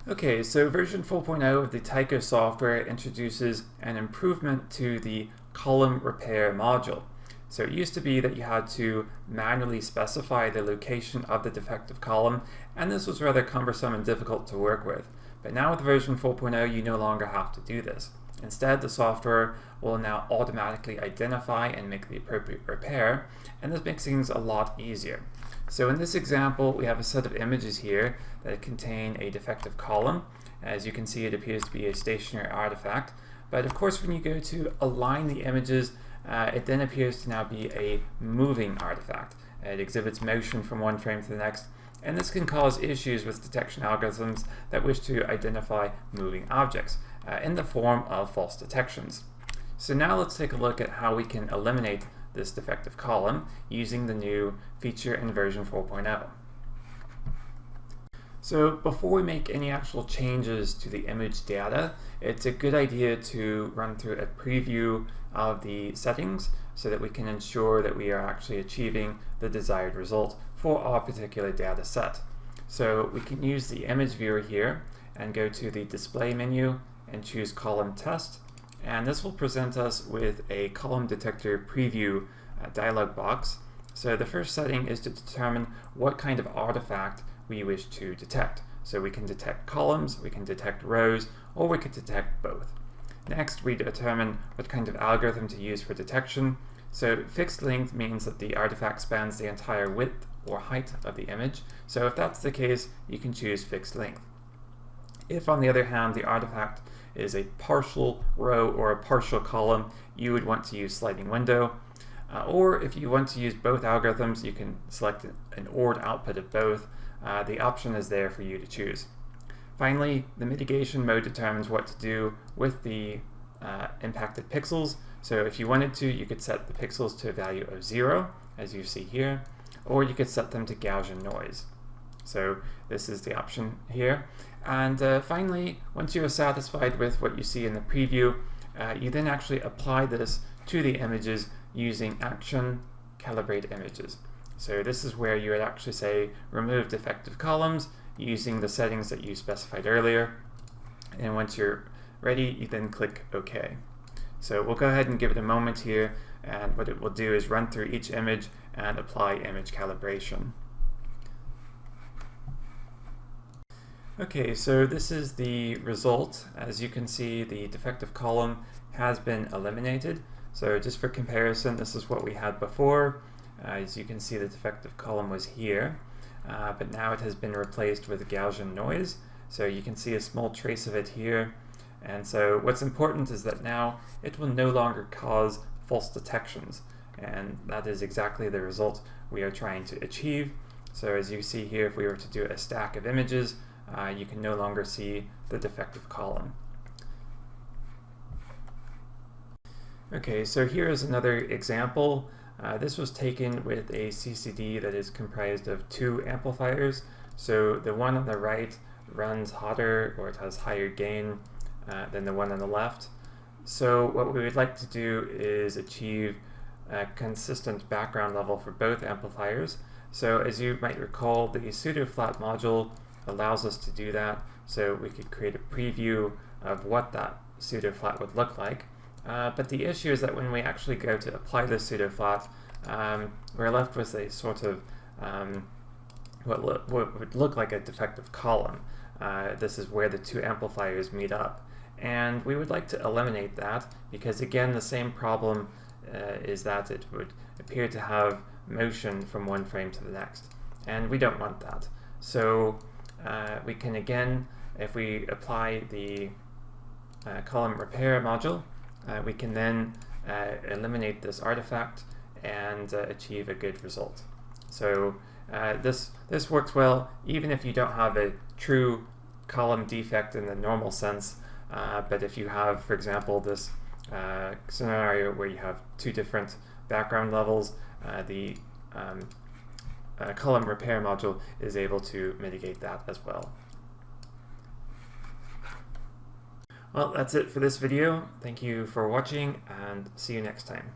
Okay, so version 4.0 of the Tycho software introduces an improvement to the column repair module. So it used to be that you had to manually specify the location of the defective column, and this was rather cumbersome and difficult to work with. But now with version 4.0, you no longer have to do this. Instead, the software will now automatically identify and make the appropriate repair, and this makes things a lot easier. So in this example, we have a set of images here that contain a defective column. As you can see, it appears to be a stationary artifact. But of course, when you go to align the images, it then appears to now be a moving artifact. It exhibits motion from one frame to the next, and this can cause issues with detection algorithms that wish to identify moving objects in the form of false detections. So now let's take a look at how we can eliminate this defective column using the new feature in version 4.0. So before we make any actual changes to the image data, it's a good idea to run through a preview of the settings so that we can ensure that we are actually achieving the desired result for our particular data set. So we can use the image viewer here and go to the display menu and choose column test, and this will present us with a column detector preview dialog box. So the first setting is to determine what kind of artifact we wish to detect. So we can detect columns, we can detect rows, or we could detect both. Next, we determine what kind of algorithm to use for detection. So fixed length means that the artifact spans the entire width or height of the image. So if that's the case, you can choose fixed length. If, on the other hand, the artifact is a partial row or a partial column, you would want to use sliding window. Or if you want to use both algorithms, you can select an ORed output of both. The option is there for you to choose. Finally, the mitigation mode determines what to do with the impacted pixels. So if you wanted to, you could set the pixels to a value of 0, as you see here, or you could set them to Gaussian noise. So this is the option here. And finally, once you are satisfied with what you see in the preview, you then actually apply this to the images using action calibrate images. So this is where you would actually say remove defective columns using the settings that you specified earlier. And once you're ready, you then click OK. So we'll go ahead and give it a moment here, and what it will do is run through each image and apply image calibration. Okay, so this is the result. As you can see, the defective column has been eliminated. So just for comparison, this is what we had before. As you can see, the defective column was here, but now it has been replaced with Gaussian noise. So you can see a small trace of it here. And so what's important is that now it will no longer cause false detections. And that is exactly the result we are trying to achieve. So as you see here, if we were to do a stack of images, you can no longer see the defective column. Okay, so here is another example. This was taken with a CCD that is comprised of 2 amplifiers. So the one on the right runs hotter, or it has higher gain than the one on the left. So what we would like to do is achieve a consistent background level for both amplifiers. So as you might recall, the pseudo-flat module allows us to do that. So we could create a preview of what that pseudo-flat would look like. But the issue is that when we actually go to apply the pseudo-flat, we're left with a sort of what would look like a defective column. This is where the 2 amplifiers meet up. And we would like to eliminate that because, again, the same problem is that it would appear to have motion from one frame to the next. And we don't want that. So we can, again, if we apply the column repair module, we can then eliminate this artifact and achieve a good result. So this works well even if you don't have a true column defect in the normal sense, but if you have, for example, this scenario where you have 2 different background levels, the column repair module is able to mitigate that as well. Well, that's it for this video. Thank you for watching, and see you next time.